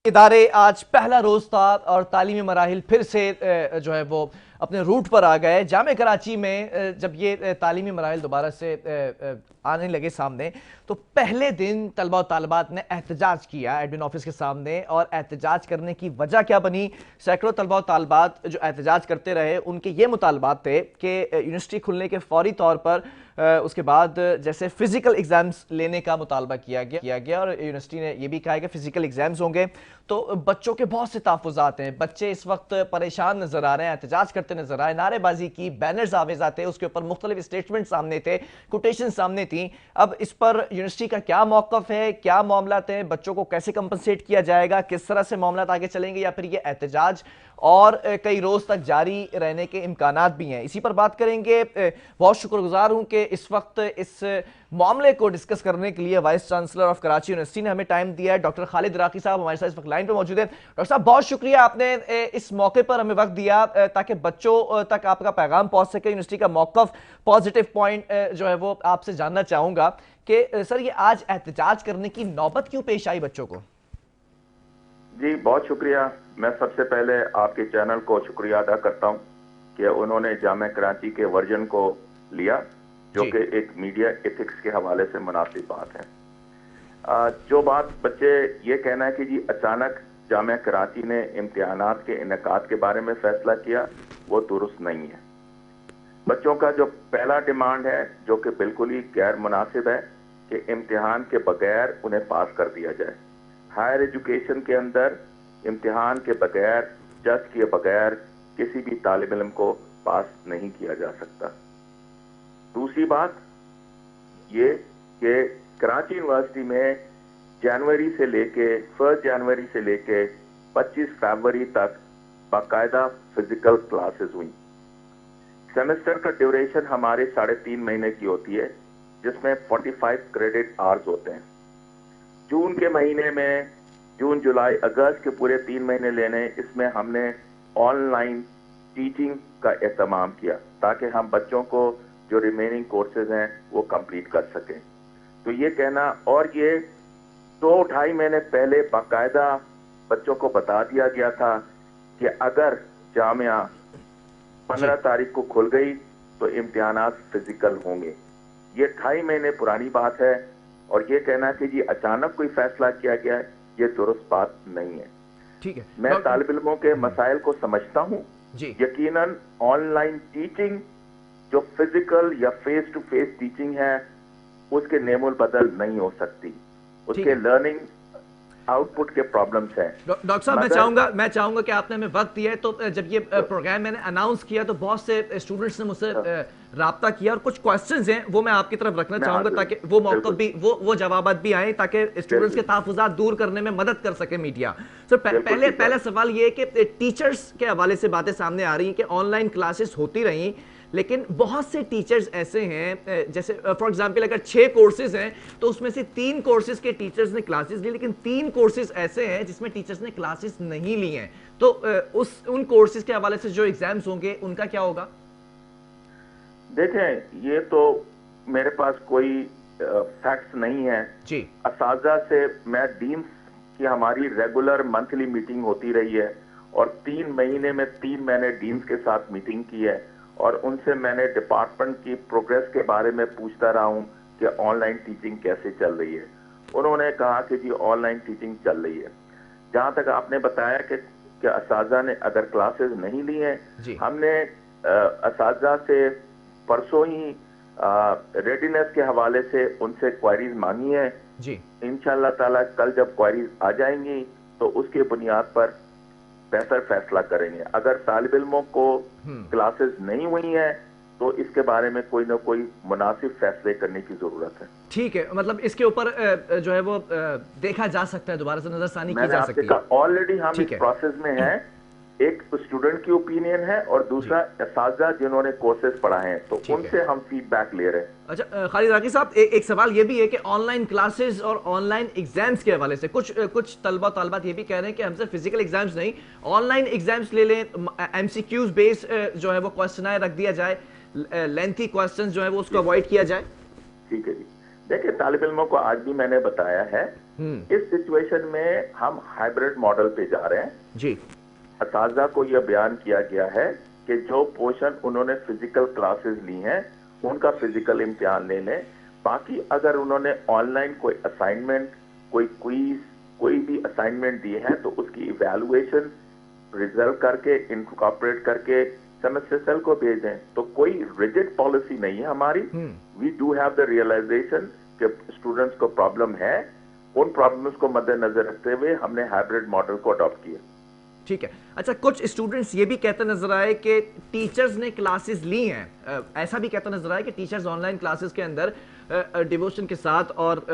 ادارے آج پہلا روز تھا اور تعلیمی مراحل پھر سے جو ہے وہ اپنے روٹ پر آ گئے. جامعہ کراچی میں جب یہ تعلیمی مراحل دوبارہ سے آنے لگے سامنے تو پہلے دن طلبہ و طالبات نے احتجاج کیا ایڈمن آفس کے سامنے. اور احتجاج کرنے کی وجہ کیا بنی؟ سینکڑوں طلبہ و طالبات جو احتجاج کرتے رہے ان کے یہ مطالبات تھے کہ یونیورسٹی کھلنے کے فوری طور پر اس کے بعد جیسے فزیکل ایگزامز لینے کا مطالبہ کیا گیا اور یونیورسٹی نے یہ بھی کہا ہے کہ فزیکل ایگزامز ہوں گے. تو بچوں کے بہت سے تحفظات ہیں. بچے اس وقت پریشان نظر آ رہے ہیں, احتجاج کرتے نظر آئے, نعرے بازی کی, بینرز آویزاں تھے, اس کے اوپر مختلف اسٹیٹمنٹ سامنے تھے, کوٹیشن سامنے تھیں. اب اس پر یونیورسٹی کا کیا موقف ہے, کیا معاملات ہیں, بچوں کو کیسے کمپنسیٹ کیا جائے گا, کس طرح سے معاملات آگے چلیں گے, یا پھر یہ احتجاج اور کئی روز تک جاری رہنے کے امکانات بھی ہیں, اسی پر بات کریں گے. بہت شکر گزار ہوں کہ اس وقت اس معاملے کو ڈسکس کرنے کے لیے vice chancellor of Karachi university نے ہمیں ٹائم دیا ہے. ڈاکٹر خالد راقی صاحب ہمارے ساتھ اس وقت لائن پہ موجود ہیں. ڈاکٹر صاحب بہت شکریہ, آپ نے اس موقع پر ہمیں وقت دیا تاکہ بچوں تک آپ کا پیغام پہنچ سکے. یونیورسٹی کا موقف, پازیٹیو پوائنٹ جو ہے وہ آپ سے جاننا چاہوں گا کہ سر یہ آج احتجاج کرنے کی نوبت کیوں پیش آئی بچوں کو؟ جی بہت شکریہ. میں سب سے پہلے آپ کے چینل کو شکریہ ادا کرتا ہوں کہ انہوں نے جامعہ کراچی کے ورژن کو لیا جو کہ ایک میڈیا ایتھکس کے حوالے سے مناسب بات ہے. جو بات بچے یہ کہنا ہے کہ جی اچانک جامعہ کراچی نے امتحانات کے انعقاد کے بارے میں فیصلہ کیا, وہ درست نہیں ہے. بچوں کا جو پہلا ڈیمانڈ ہے جو کہ بالکل ہی غیر مناسب ہے کہ امتحان کے بغیر انہیں پاس کر دیا جائے. ہائر ایجوکیشن کے اندر امتحان کے بغیر, ٹیسٹ کے بغیر کسی بھی طالب علم کو پاس نہیں کیا جا سکتا. دوسری بات یہ کہ کراچی یونیورسٹی میں جنوری سے لے کے 1 جنوری سے لے کے 25 فروری تک باقاعدہ فزیکل کلاسز ہوئی. سیمسٹر کا ڈیوریشن ہمارے 3.5 مہینے کی ہوتی ہے جس میں 45 کریڈٹ آورز ہوتے ہیں. جون کے مہینے میں, جون جولائی اگست کے پورے 3 مہینے لینے, اس میں ہم نے آن لائن ٹیچنگ کا اہتمام کیا تاکہ ہم بچوں کو جو ریمیننگ کورسز ہیں وہ کمپلیٹ کر سکیں. تو یہ کہنا, اور یہ 2-2.5 مہینے پہلے باقاعدہ بچوں کو بتا دیا گیا تھا کہ اگر جامعہ 15 تاریخ کو کھل گئی تو امتحانات فزیکل ہوں گے. یہ 2.5 مہینے پرانی بات ہے, اور یہ کہنا کہ جی اچانک کوئی فیصلہ کیا گیا ہے, یہ درست بات نہیں ہے. ٹھیک ہے, میں طالب علموں کے مسائل کو سمجھتا ہوں. یقیناً آن لائن ٹیچنگ جو فزیکل یا فیس ٹو فیس ٹیچنگ ہے اس کے نیم البدل نہیں ہو سکتی. اس کے لرننگ آؤٹ پٹ کے پرابلمز ہیں. ڈاکٹر صاحب میں چاہوں گا کہ آپ نے ہمیں وقت دیا ہے. تو جب یہ پروگرام میں نے اناؤنس کیا تو بہت سے اسٹوڈنٹس نے مجھ سے رابطہ کیا, اور کچھ کوسچنز ہیں وہ میں آپ کی طرف رکھنا چاہوں گا تاکہ وہ موقف بھی وہ جوابات بھی آئیں تاکہ اسٹوڈنٹس کے تحفظات دور کرنے میں مدد کر سکے میڈیا. سر پہلا سوال یہ ہے کہ ٹیچرز کے حوالے سے باتیں سامنے آ رہی ہیں کہ آن لائن کلاسز ہوتی رہیں لیکن بہت سے ٹیچرز ایسے ہیں, جیسے فار ایگزامپل اگر 6 کورسز ہیں تو اس میں سے 3 کورسز کے ٹیچرز نے کلاسز لی, لیکن 3 کورسز ایسے ہیں جس میں ٹیچرز نے کلاسز نہیں لی ہیں. تو ان کورسز کے حوالے سے جو ایگزامز ہوں گے ان کا کیا ہوگا؟ دیکھیں, یہ تو میرے پاس کوئی فیکٹس نہیں ہے. اساتذہ سے میں ڈینس کی ہماری ریگولر منتھلی میٹنگ ہوتی رہی ہے, اور 3 مہینے میں 3 میں نے ڈینس کے ساتھ میٹنگ کی ہے, اور ان سے میں نے ڈپارٹمنٹ کی پروگریس کے بارے میں پوچھتا رہا ہوں کہ آن لائن ٹیچنگ کیسے چل رہی ہے. انہوں نے کہا کہ جی آن لائن ٹیچنگ چل رہی ہے. جہاں تک آپ نے بتایا کہ اساتذہ نے اگر کلاسز نہیں لی ہیں, ہم نے اساتذہ سے پرسوں ہی ریڈینس کے حوالے سے ان سے کوائریز مانگی ہیں. انشاءاللہ تعالی کل جب کوائریز آ جائیں گی تو اس کے بنیاد پر بہتر فیصلہ کریں گے. اگر طالب علموں کو کلاسز نہیں ہوئی ہیں تو اس کے بارے میں کوئی نہ کوئی مناسب فیصلے کرنے کی ضرورت ہے. ٹھیک ہے, مطلب اس کے اوپر جو ہے وہ دیکھا جا سکتا ہے, دوبارہ سے نظر ثانی کی جا سکتی ہے. آلریڈی ہم اس پروسیس میں ہیں. ایک اسٹوڈنٹ کی اوپینین ہے اور دوسرا اساتذہ جنہوں نے کورسز پڑھائے ہیں, تو ان سے ہم فیڈ بیک لے رہے ہیں. اچھا خالد راقی صاحب, ایک سوال یہ بھی ہے کہ آن لائن کلاسز اور آن لائن ایگزامز کے حوالے سے کچھ طلبہ طالبات یہ بھی کہہ رہے ہیں کہ ہم سے فزیکل ایگزامز نہیں, آن لائن ایگزامز لے لیں, ایم سی کیوز بیس جو ہے وہ کوسچنائر رکھ دیا جائے, لینتھی کوسچنز جو ہے وہ اس کو اوائڈ کیا جائے. ٹھیک ہے جی, देखिए, तालिब इल्मों को आज भी मैंने बताया है, इस सिचुएशन में हम हाइब्रिड मॉडल पे जा रहे हैं जी। असातिज़ा को यह बयान किया गया है कि जो पोर्शन उन्होंने फिजिकल क्लासेस ली हैं उनका फिजिकल इम्तिहान ले लें, बाकी अगर उन्होंने ऑनलाइन कोई असाइनमेंट, कोई क्विज, कोई भी असाइनमेंट दी है तो उसकी इवैल्यूएशन रिजल्ट करके इनकॉर्पोरेट करके सेमेस्टर सेल को भेजें। तो कोई रिजिड पॉलिसी नहीं है हमारी। We do have the realisation कि स्टूडेंट्स को प्रॉब्लम है, उन प्रॉब्लम्स को मद्देनजर रखते हुए हमने हाइब्रिड मॉडल को अडॉप्ट किया। ठीक है। अच्छा, कुछ स्टूडेंट्स ये भी कहते नजर आए कि टीचर्स ने क्लासेस ली हैं, ऐसा भी कहता नजर आया कि टीचर्स ऑनलाइन क्लासेस के अंदर डिवोशन के साथ और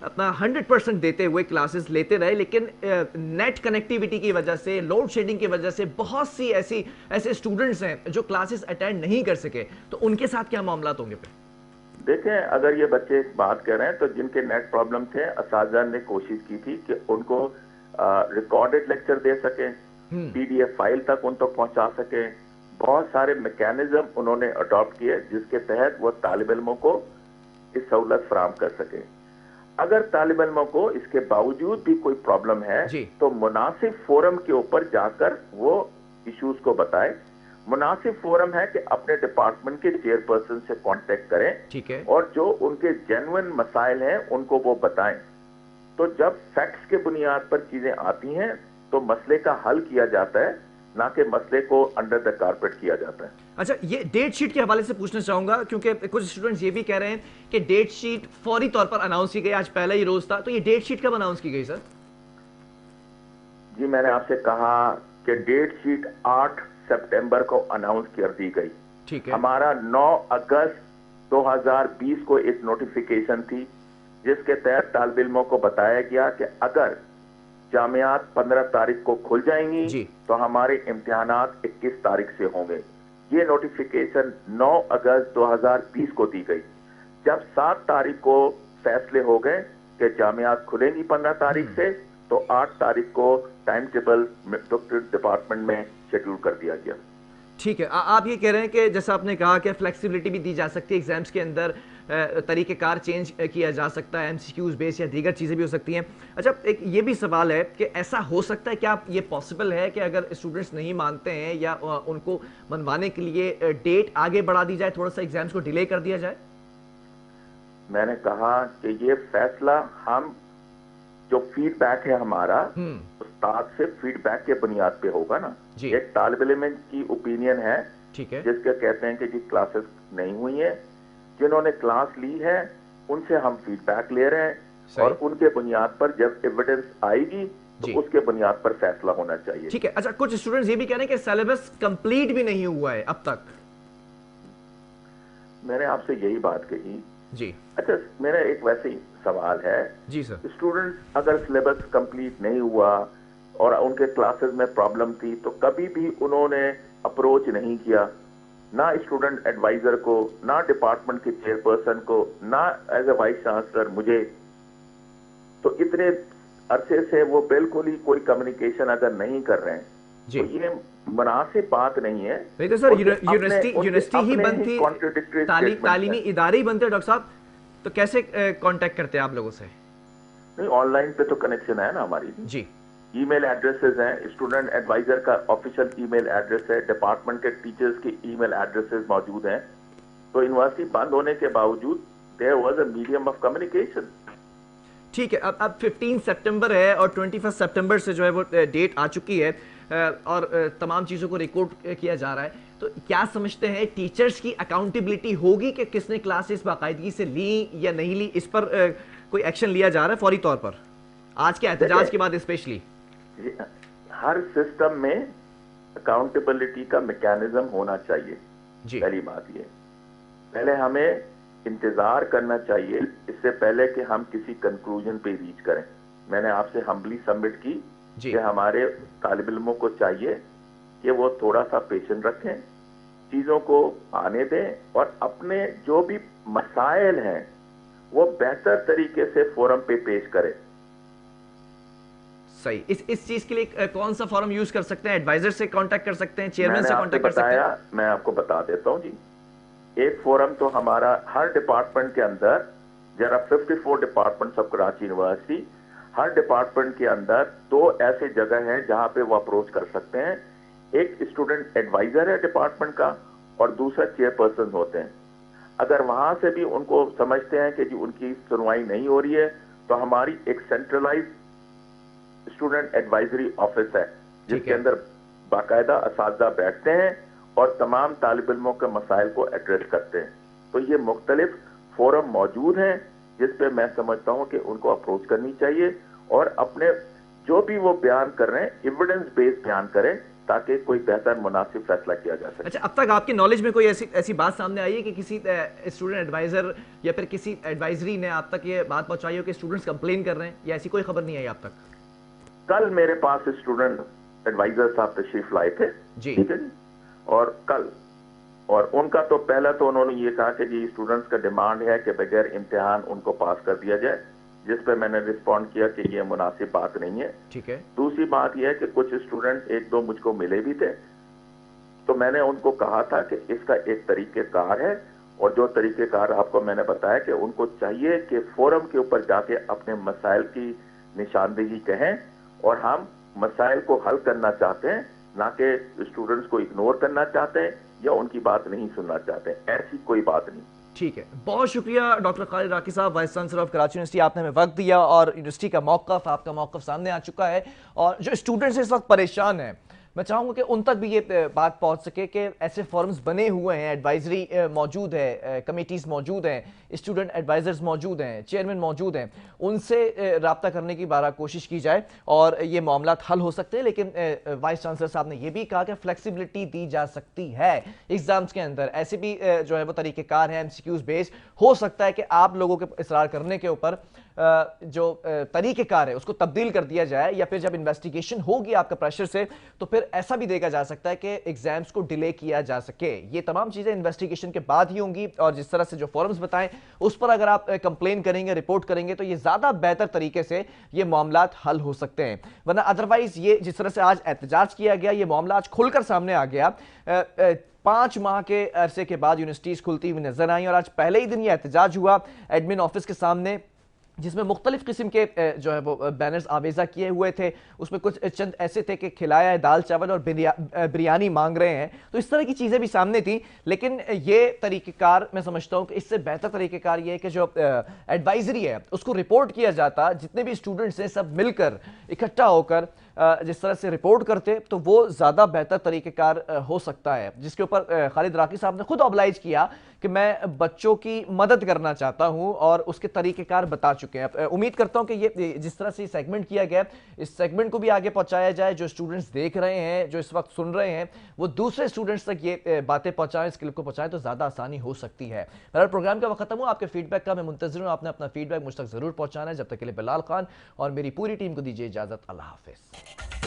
अपना 100% देते हुए क्लासेस लेते रहे, लेकिन नेट कनेक्टिविटी की वजह से, लोड शेडिंग की वजह से बहुत सी ऐसे स्टूडेंट्स हैं जो क्लासेस अटेंड नहीं कर सके, तो उनके साथ क्या मामला होंगे फिर? देखें, अगर ये बच्चे बात कर रहे हैं तो जिनके नेट प्रॉब्लम थे, असातिज़ा ने कोशिश की थी कि उनको रिकॉर्डेड लेक्चर दे सके, पीडीएफ फाइल तक उन तक पहुंचा सके। बहुत सारे मैकेनिज्म उन्होंने अडॉप्ट किए जिसके तहत वो तालिब इल्मों को इस सहूलत फराहम कर सके। अगर तालिब इल्मों को इसके बावजूद भी कोई प्रॉब्लम है तो मुनासिब फोरम के ऊपर जाकर वो इश्यूज को बताए। मुनासिब फोरम है कि अपने डिपार्टमेंट के चेयरपर्सन से कांटेक्ट करें, ठीक है, और जो उनके जेन्युइन मसाइल हैं उनको वो बताएं। तो जब फैक्ट्स के बुनियाद पर चीजें आती हैं तो मसले का हल किया जाता है, ना कि मसले को अंडर द कारपेट किया जाता है। अच्छा, ये डेट शीट के हवाले से पूछना चाहूंगा क्योंकि कुछ स्टूडेंट्स ये भी कह रहे हैं कि डेट शीट फौरी तौर पर अनाउंस की गई, आज पहला ही रोज था, तो ये डेट शीट कब अनाउंस की गई सर? जी, मैंने आपसे कहा कि डेट शीट 8 सितंबर को अनाउंस कर दी गई। ठीक है। हमारा 9 अगस्त 2020 को एक नोटिफिकेशन थी जिसके तहत तालिब इल्मों को बताया गया कि अगर जामियात 15 तारीख को खुल जाएंगी तो हमारे इम्तिहानात 21 तारीख से होंगे। ये नोटिफिकेशन 9 अगस्त 2020 को दी गई। जब 7 तारीख को फैसले हो गए कि जामियात खुलेंगी 15 तारीख से, तो 8 तारीख को टाइम टेबल डिपार्टमेंट में शेड्यूल कर दिया गया। ठीक है। आप ये कह रहे हैं कि जैसा आपने कहा कि फ्लेक्सिबिलिटी भी दी जा सकती है, एग्जाम्स के अंदर तरीक़ेकार चेंज किया जा सकता है, एमसीक्यूज बेस या दीगर चीज़ें भी हो सकती हैं। अच्छा, एक ये भी सवाल है कि ऐसा हो सकता है, क्या ये पॉसिबल है कि अगर स्टूडेंट्स नहीं मानते हैं या उनको मनवाने के लिए डेट आगे बढ़ा दी जाए, थोड़ा सा एग्जाम्स को डिले कर दिया जाए? मैंने कहा कि ये फैसला हम जो फीडबैक है हमारा उस्ताद से फीडबैक के बुनियाद पे होगा ना। एक तालिब इल्म की ओपिनियन है, ठीक है, जिसके कहते हैं कि जी क्लासेस नहीं हुई है, जिन्होंने क्लास ली है उनसे हम फीडबैक ले रहे हैं और उनके बुनियाद पर जब एविडेंस आएगी तो उसके बुनियाद पर फैसला होना चाहिए। ठीक है। अच्छा, कुछ स्टूडेंट्स ये भी कह रहे हैं कि सिलेबस कंप्लीट भी नहीं हुआ है अब तक। मैंने आपसे यही बात कही जी। अच्छा, मेरा एक वैसे ही सवाल है जी सर, स्टूडेंट्स अगर सिलेबस कंप्लीट नहीं हुआ और उनके क्लासेस में प्रॉब्लम थी तो कभी भी उन्होंने अप्रोच नहीं किया, ना स्टूडेंट एडवाइजर को, ना डिपार्टमेंट के चेयरपर्सन को, ना एज ए वाइस चांसलर मुझे। तो इतने अरसे से वो बिल्कुल ही कोई कम्युनिकेशन अगर नहीं कर रहे हैं तो ये मुनासिब बात नहीं है। नहीं तो सर, यूनिवर्सिटी ही बंद थी, तालीमी इदारे ही बंद थे डॉक्टर साहब, तो कैसे कांटेक्ट करते हैं आप लोगों से? नहीं, ऑनलाइन पे तो कनेक्शन है ना हमारी जी। ईमेल एड्रेसेस हैं, स्टूडेंट एडवाइजर का ऑफिशियल ईमेल एड्रेस है, डिपार्टमेंट के टीचर्स के ईमेल एड्रेसेस मौजूद हैं। तो यूनिवर्सिटी बंद होने के बावजूद there was a medium of communication. ठीक है। अब 15 सितंबर है और 21 सितंबर से जो है वो डेट आ चुकी है और तमाम चीज़ों को रिकॉर्ड किया जा रहा है, तो क्या समझते हैं टीचर्स की अकाउंटेबिलिटी होगी कि किसने क्लासेस बाकायदगी से ली या नहीं ली? इस पर कोई एक्शन लिया जा रहा है फौरी तौर पर आज के एहतजाज के बाद स्पेशली? हर सिस्टम में अकाउंटेबिलिटी का मैकेनिज्म होना चाहिए जी। पहली बात ये, पहले हमें इंतजार करना चाहिए इससे पहले कि हम किसी कंक्लूजन पे रीच करें। मैंने आपसे हम्बली सबमिट की कि हमारे तालिब इल्मों को चाहिए कि वो थोड़ा सा पेशेंस रखें, चीजों को आने दें और अपने जो भी मसाइल हैं वो बेहतर तरीके से फोरम पे पेश करें। सही। इस चीज के लिए कौन सा फॉर्म यूज कर सकते हैं? एडवाइजर से कांटेक्ट कर सकते हैं, चेयरमैन से कांटेक्ट कर सकते हैं? मैं आपको बता देता हूं जी। एक फोरम तो हमारा हर डिपार्टमेंट के अंदर there are 54 departments of Karachi university. हर डिपार्टमेंट के अंदर 2 ऐसे जगह हैं जहां पे वो अप्रोच कर सकते हैं। एक स्टूडेंट एडवाइजर है डिपार्टमेंट का और दूसरा चेयरपर्सन होते हैं। अगर वहां से भी उनको समझते हैं कि जी उनकी सुनवाई नहीं हो रही है, तो हमारी एक सेंट्रलाइज्ड स्टूडेंट एडवाइजरी ऑफिस है जिसके अंदर बाकायदा असातिज़ा बैठते हैं और तमाम तालिब इल्मों के मसाइल को एड्रेस करते हैं। तो ये मुख्तलिफ फोरम मौजूद हैं जिस पे मैं समझता हूं कि उनको अप्रोच करनी चाहिए और अपने जो भी वो बयान कर रहे हैं एविडेंस बेस्ड बयान करें ताकि कोई बेहतर मुनासिब फैसला किया जा सके। अच्छा, अब तक आपकी नॉलेज में कोई ऐसी बात सामने आई है कि किसी स्टूडेंट एडवाइजर या फिर किसी एडवाइजरी ने आप तक ये बात पहुंचाई हो कि स्टूडेंट्स कंप्लेन कर रहे हैं, या ऐसी कोई खबर नहीं आई आप तक? कल मेरे पास स्टूडेंट एडवाइजर साहब तशरीफ लाए थे जी, ठीक है जी, और कल और उनका तो पहला तो उन्होंने ये कहा कि जी स्टूडेंट्स का डिमांड है कि बगैर इम्तिहान उनको पास कर दिया जाए, जिस पे मैंने रिस्पॉन्ड किया कि ये मुनासिब बात नहीं है। ठीक है। दूसरी बात यह है कि कुछ स्टूडेंट 1-2 मुझको मिले भी थे, तो मैंने उनको कहा था कि इसका एक तरीकेकार है और जो तरीकेकार आपको मैंने बताया कि उनको चाहिए कि फोरम के ऊपर जाके अपने मसाइल की निशानदेही कहें और हम मसाइल को हल करना चाहते हैं, ना कि स्टूडेंट्स को इग्नोर करना चाहते हैं या उनकी बात नहीं सुनना चाहते हैं। ऐसी कोई बात नहीं। ठीक है, बहुत शुक्रिया डॉक्टर खालिद राकी साहब, vice chancellor of Karachi university. आपने हमें वक्त दिया और यूनिवर्सिटी का मौक़िफ़, आपका मौक़िफ़ सामने आ चुका है और जो स्टूडेंट्स इस वक्त परेशान हैं, मैं चाहूँगा कि उन तक भी ये बात पहुँच सके कि ऐसे फॉरम्स बने हुए हैं, एडवाइजरी मौजूद है, कमेटीज़ मौजूद हैं, स्टूडेंट एडवाइज़र्स मौजूद हैं, चेयरमैन मौजूद हैं, उनसे रब्ता करने की बारह कोशिश की जाए और ये मामला हल हो सकते हैं। लेकिन वाइस चांसलर साहब ने यह भी कहा कि फ्लेक्सिबिलिटी दी जा सकती है एग्ज़ाम्स के अंदर। ऐसे भी जो है वो तरीक़ेकार हैं, MCQs बेस्ड। हो सकता है कि आप लोगों के इसरार करने के ऊपर जो तरीक़ेकार है उसको तब्दील कर दिया जाए, या फिर जब इन्वेस्टिगेशन होगी आपका प्रेशर से तो फिर ऐसा भी देखा जा सकता है कि एग्जाम्स को डिले किया जा सके। ये तमाम चीज़ें इन्वेस्टिगेशन के बाद ही होंगी और जिस तरह से जो फॉरम्स बताएं उस पर अगर आप कंप्लेन करेंगे, रिपोर्ट करेंगे तो ये ज़्यादा बेहतर तरीके से ये मामलात हल हो सकते हैं। वरना अदरवाइज ये जिस तरह से आज एहतजाज किया गया, ये मामला आज खुलकर सामने आ गया। 5 माह के अरसे के बाद यूनिवर्सिटीज़ खुलती हुई नजर आई और आज पहले ही दिन ये एहतजाज हुआ एडमिन ऑफिस के सामने, जिसमें मुख्तलिफ किस्म के जो है वो बैनर्स आवेज़ा किए हुए थे। उसमें कुछ चंद ऐसे थे कि खिलाया है दाल चावल और बिरयानी मांग रहे हैं, तो इस तरह की चीज़ें भी सामने थी। लेकिन ये तरीक़ेकार मैं समझता हूँ कि इससे बेहतर तरीक़ेकार ये है कि जो एडवाइजरी है उसको रिपोर्ट किया जाता, जितने भी स्टूडेंट्स हैं सब मिलकर इकट्ठा होकर जिस तरह से रिपोर्ट करते तो वो ज़्यादा बेहतर तरीक़ेकार हो सकता है, जिसके ऊपर खालिद राकी साहब ने खुद ऑब्लाइज किया कि मैं बच्चों की मदद करना चाहता हूं और उसके तरीक़ेकार बता चुके हैं। उम्मीद करता हूं कि ये जिस तरह से सेगमेंट किया गया, इस सेगमेंट को भी आगे पहुंचाया जाए। जो स्टूडेंट्स देख रहे हैं, जो इस वक्त सुन रहे हैं, वो दूसरे स्टूडेंट्स तक ये बातें पहुंचाएं, इस क्लिप को पहुंचाएं तो ज़्यादा आसानी हो सकती है। मेरा प्रोग्राम का वक्त खत्म हुआ, आपके फीडबैक का मैं मुंतज़िर हूँ। आपने अपना फीडबैक मुझ तक ज़रूर पहुँचाना है। जब तक के लिए बिलाल खान और मेरी पूरी टीम को दीजिए इजाज़त। अल्लाह हाफ़िज़।